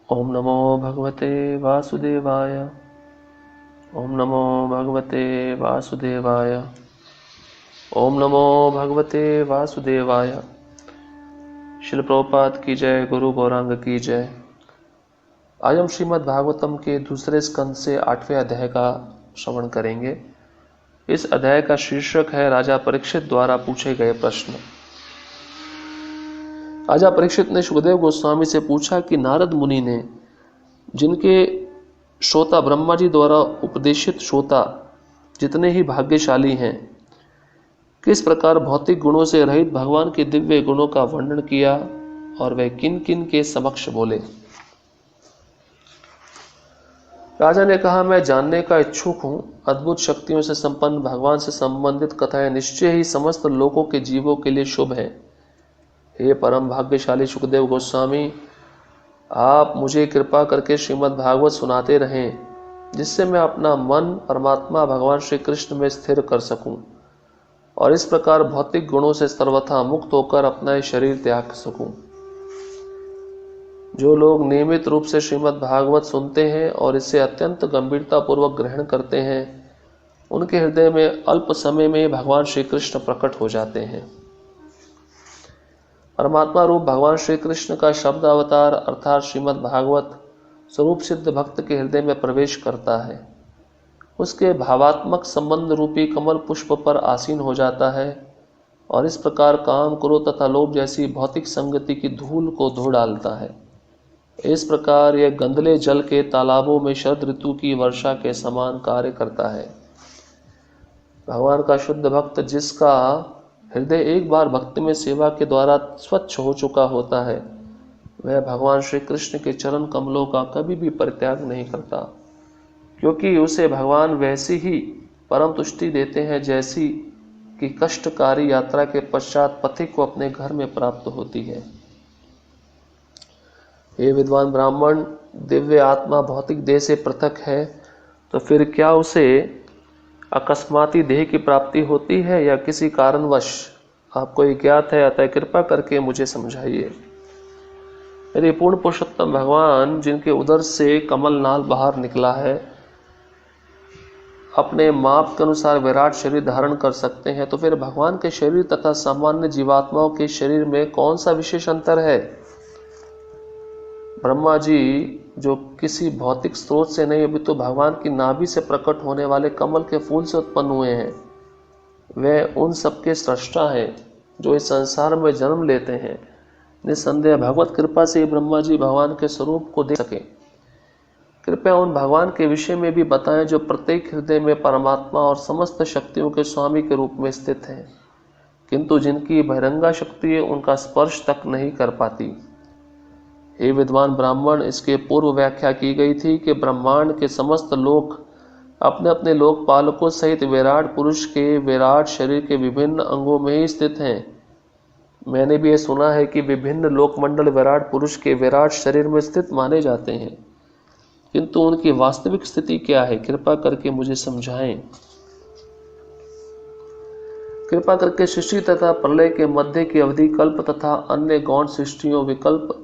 ओम नमो भगवते वासुदेवाय। ओम नमो भगवते वासुदेवाय। ओम नमो भगवते वासुदेवाय। श्रील प्रभुपाद की जय, गुरु गौरांग की जय। आज हम श्रीमद् भागवतम के दूसरे स्कंद से 8वें अध्याय का श्रवण करेंगे। इस अध्याय का शीर्षक है राजा परीक्षित द्वारा पूछे गए प्रश्न। राजा परीक्षित ने सुखदेव गोस्वामी से पूछा कि नारद मुनि ने, जिनके श्रोता ब्रह्मा जी द्वारा उपदेशित श्रोता जितने ही भाग्यशाली हैं, किस प्रकार भौतिक गुणों से रहित भगवान के दिव्य गुणों का वर्णन किया और वे किन किन के समक्ष बोले। राजा ने कहा, मैं जानने का इच्छुक हूं। अद्भुत शक्तियों से संपन्न भगवान से संबंधित कथाएं निश्चय ही समस्त लोकों के जीवों के लिए शुभ हैं। हे परम भाग्यशाली सुखदेव गोस्वामी, आप मुझे कृपा करके श्रीमद् भागवत सुनाते रहें, जिससे मैं अपना मन परमात्मा भगवान श्री कृष्ण में स्थिर कर सकूं और इस प्रकार भौतिक गुणों से सर्वथा मुक्त होकर अपना शरीर त्याग सकूं। जो लोग नियमित रूप से श्रीमद् भागवत सुनते हैं और इसे अत्यंत गंभीरता पूर्वक ग्रहण करते हैं, उनके हृदय में अल्प समय में भगवान श्री कृष्ण प्रकट हो जाते हैं। परमात्मा रूप भगवान श्री कृष्ण का शब्द अवतार अर्थात श्रीमद् भागवत स्वरूप सिद्ध भक्त के हृदय में प्रवेश करता है, उसके भावात्मक संबंध रूपी कमल पुष्प पर आसीन हो जाता है और इस प्रकार काम, क्रोध तथा लोभ जैसी भौतिक संगति की धूल को धो डालता है। इस प्रकार यह गंदले जल के तालाबों में शरद ऋतु की वर्षा के समान कार्य करता है। भगवान का शुद्ध भक्त, जिसका हृदय एक बार भक्ति में सेवा के द्वारा स्वच्छ हो चुका होता है, वह भगवान श्री कृष्ण के चरण कमलों का कभी भी परित्याग नहीं करता, क्योंकि उसे भगवान वैसी ही परम तुष्टि देते हैं जैसी कि कष्टकारी यात्रा के पश्चात पथिक को अपने घर में प्राप्त होती है। हे विद्वान ब्राह्मण, दिव्य आत्मा भौतिक देह से पृथक है, तो फिर क्या उसे अकस्माती देह की प्राप्ति होती है या किसी कारणवश? आपको ये ज्ञात है, अतः कृपा करके मुझे समझाइए। यदि पूर्ण पुरुषोत्तम भगवान, जिनके उदर से कमल नाल बाहर निकला है, अपने माप के अनुसार विराट शरीर धारण कर सकते हैं, तो फिर भगवान के शरीर तथा सामान्य जीवात्माओं के शरीर में कौन सा विशेष अंतर है? ब्रह्मा जी, जो किसी भौतिक स्रोत से नहीं अभी तो भगवान की नाभि से प्रकट होने वाले कमल के फूल से उत्पन्न हुए हैं, वे उन सबके सृष्टा हैं जो इस संसार में जन्म लेते हैं। निस्संदेह भगवत कृपा से ब्रह्मा जी भगवान के स्वरूप को देख सके। कृपया उन भगवान के विषय में भी बताएं जो प्रत्येक हृदय में परमात्मा और समस्त शक्तियों के स्वामी के रूप में स्थित हैं, किंतु जिनकी बहिरंगा शक्ति उनका स्पर्श तक नहीं कर पाती। हे विद्वान ब्राह्मण, इसके पूर्व व्याख्या की गई थी कि ब्रह्मांड के समस्त लोक अपने अपने लोकपालकों सहित विराट पुरुष के विराट शरीर के विभिन्न अंगों में ही स्थित हैं। मैंने भी यह सुना है कि विभिन्न लोकमंडल विराट पुरुष के विराट शरीर में स्थित माने जाते हैं, किंतु उनकी वास्तविक स्थिति क्या है? कृपा करके मुझे समझाएं। कृपा करके सृष्टि तथा प्रलय के मध्य की अवधि, कल्प तथा अन्य गौण सृष्टियों, विकल्प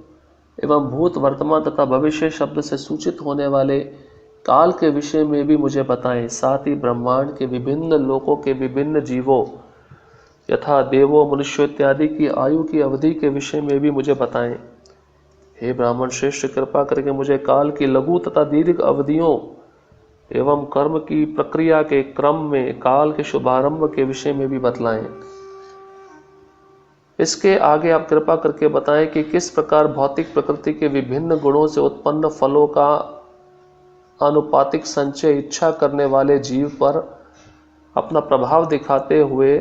एवं भूत, वर्तमान तथा भविष्य शब्द से सूचित होने वाले काल के विषय में भी मुझे बताएं। साथ ही ब्रह्मांड के विभिन्न लोकों के विभिन्न जीवों यथा देवों, मनुष्यों इत्यादि की आयु की अवधि के विषय में भी मुझे बताएं। हे ब्राह्मण श्रेष्ठ, कृपा करके मुझे काल की लघु तथा दीर्घ अवधियों एवं कर्म की प्रक्रिया के क्रम में काल के शुभारंभ के विषय में भी बतलाएं। इसके आगे आप कृपा करके बताएं कि किस प्रकार भौतिक प्रकृति के विभिन्न गुणों से उत्पन्न फलों का आनुपातिक संचय इच्छा करने वाले जीव पर अपना प्रभाव दिखाते हुए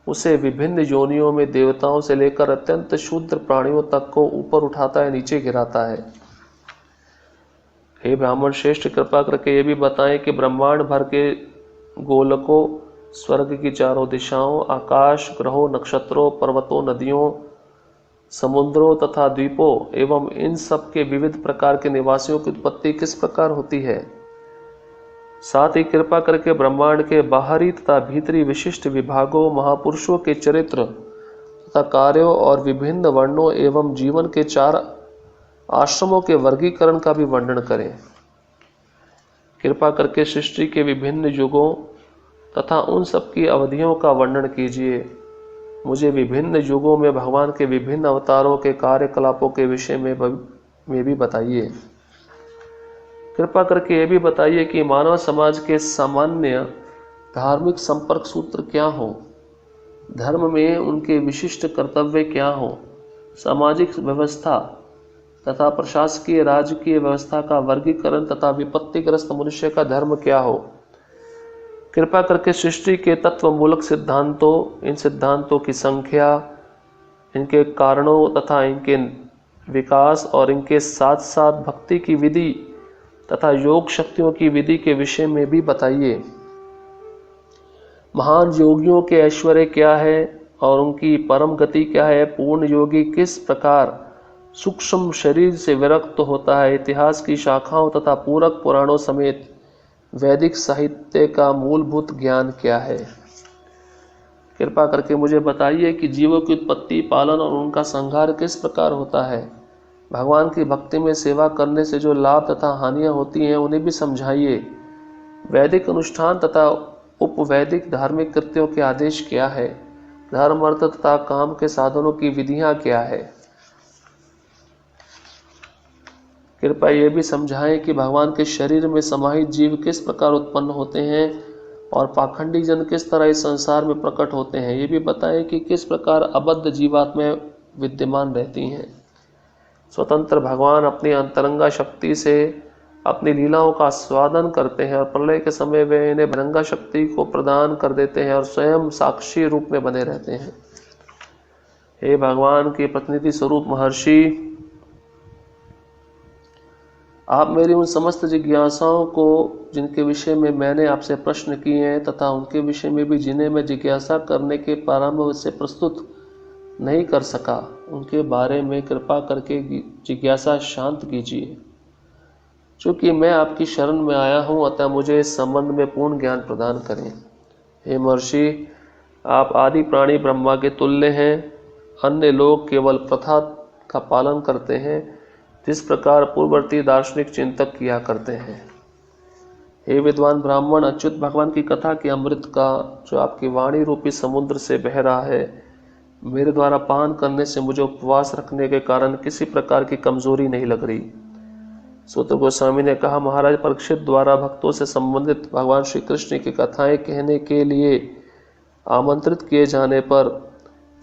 उसे विभिन्न योनियों में देवताओं से लेकर अत्यंत शूद्र प्राणियों तक को ऊपर उठाता है, नीचे गिराता है। हे ब्राह्मण श्रेष्ठ, कृपा करके ये भी बताएं कि ब्रह्मांड भर के गोलकों, स्वर्ग की चारों दिशाओं, आकाश, ग्रहों, नक्षत्रों, पर्वतों, नदियों, समुद्रों तथा द्वीपों एवं इन सब के विविध प्रकार के निवासियों की उत्पत्ति किस प्रकार होती है। साथ ही कृपा करके ब्रह्मांड के बाहरी तथा भीतरी विशिष्ट विभागों, महापुरुषों के चरित्र तथा कार्यों और विभिन्न वर्णों एवं जीवन के 4 आश्रमों के वर्गीकरण का भी वर्णन करें। कृपा करके सृष्टि के विभिन्न युगों तथा उन सबकी अवधियों का वर्णन कीजिए। मुझे विभिन्न युगों में भगवान के विभिन्न अवतारों के कार्यकलापों के विषय में भी बताइए। कृपा करके ये भी बताइए कि मानव समाज के सामान्य धार्मिक संपर्क सूत्र क्या हो, धर्म में उनके विशिष्ट कर्तव्य क्या हो, सामाजिक व्यवस्था तथा प्रशासकीय राजकीय व्यवस्था का वर्गीकरण तथा विपत्तिग्रस्त मनुष्य का धर्म क्या हो। कृपा करके सृष्टि के तत्वमूलक सिद्धांतों, इन सिद्धांतों की संख्या, इनके कारणों तथा इनके विकास और इनके साथ साथ भक्ति की विधि तथा योग शक्तियों की विधि के विषय में भी बताइए। महान योगियों के ऐश्वर्य क्या है और उनकी परम गति क्या है। पूर्ण योगी किस प्रकार सूक्ष्म शरीर से विरक्त होता है। इतिहास की शाखाओं तथा पूरक पुराणों समेत वैदिक साहित्य का मूलभूत ज्ञान क्या है। कृपा करके मुझे बताइए कि जीवों की उत्पत्ति, पालन और उनका संहार किस प्रकार होता है। भगवान की भक्ति में सेवा करने से जो लाभ तथा हानियां होती हैं उन्हें भी समझाइए। वैदिक अनुष्ठान तथा उपवैदिक धार्मिक कृत्यों के आदेश क्या है। धर्म, अर्थ तथा काम के साधनों की विधियां क्या है। कृपया ये भी समझाएं कि भगवान के शरीर में समाहित जीव किस प्रकार उत्पन्न होते हैं और पाखंडी जन किस तरह इस संसार में प्रकट होते हैं। ये भी बताएं कि किस प्रकार अबद्ध जीवात्माएं विद्यमान रहती हैं। स्वतंत्र भगवान अपनी अंतरंगा शक्ति से अपनी लीलाओं का आस्वादन करते हैं और प्रलय के समय वे इन्हें भरंगा शक्ति को प्रदान कर देते हैं और स्वयं साक्षी रूप में बने रहते हैं। हे भगवान के प्रतिनिधि स्वरूप महर्षि, आप मेरी उन समस्त जिज्ञासाओं को जिनके विषय में मैंने आपसे प्रश्न किए हैं तथा उनके विषय में भी जिन्हें मैं जिज्ञासा करने के प्रारंभ से प्रस्तुत नहीं कर सका, उनके बारे में कृपा करके जिज्ञासा शांत कीजिए। चूँकि मैं आपकी शरण में आया हूँ, अतः मुझे इस संबंध में पूर्ण ज्ञान प्रदान करें। हे महर्षि, आप आदि प्राणी ब्रह्मा के तुल्य हैं। अन्य लोग केवल प्रथा का पालन करते हैं, जिस प्रकार पूर्ववर्ती दार्शनिक चिंतक किया करते हैं। हे विद्वान ब्राह्मण, अच्युत भगवान की कथा के अमृत का जो आपकी वाणी रूपी समुद्र से बह रहा है, मेरे द्वारा पान करने से मुझे उपवास रखने के कारण किसी प्रकार की कमजोरी नहीं लग रही। सूत गोस्वामी ने कहा, महाराज परीक्षित द्वारा भक्तों से संबंधित भगवान श्री कृष्ण की कथाएं कहने के लिए आमंत्रित किए जाने पर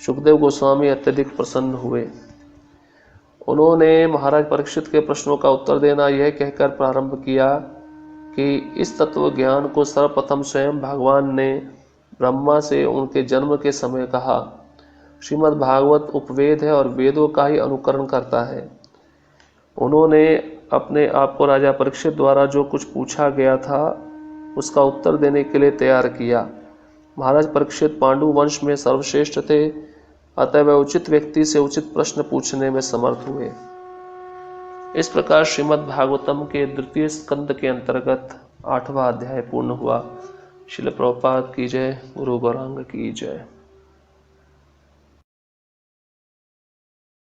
सुखदेव गोस्वामी अत्यधिक प्रसन्न हुए। उन्होंने महाराज परीक्षित के प्रश्नों का उत्तर देना यह कहकर प्रारंभ किया कि इस तत्व ज्ञान को सर्वप्रथम स्वयं भगवान ने ब्रह्मा से उनके जन्म के समय कहा। श्रीमद् भागवत उपवेद है और वेदों का ही अनुकरण करता है। उन्होंने अपने आप को राजा परीक्षित द्वारा जो कुछ पूछा गया था उसका उत्तर देने के लिए तैयार किया। महाराज परीक्षित पांडु वंश में सर्वश्रेष्ठ थे, अतः वह उचित व्यक्ति से उचित प्रश्न पूछने में समर्थ हुए। इस प्रकार श्रीमद् भागवतम के द्वितीय स्कंद के अंतर्गत 8वां अध्याय पूर्ण हुआ। श्रील प्रभुपाद की जय, गुरु गौरांग की जय।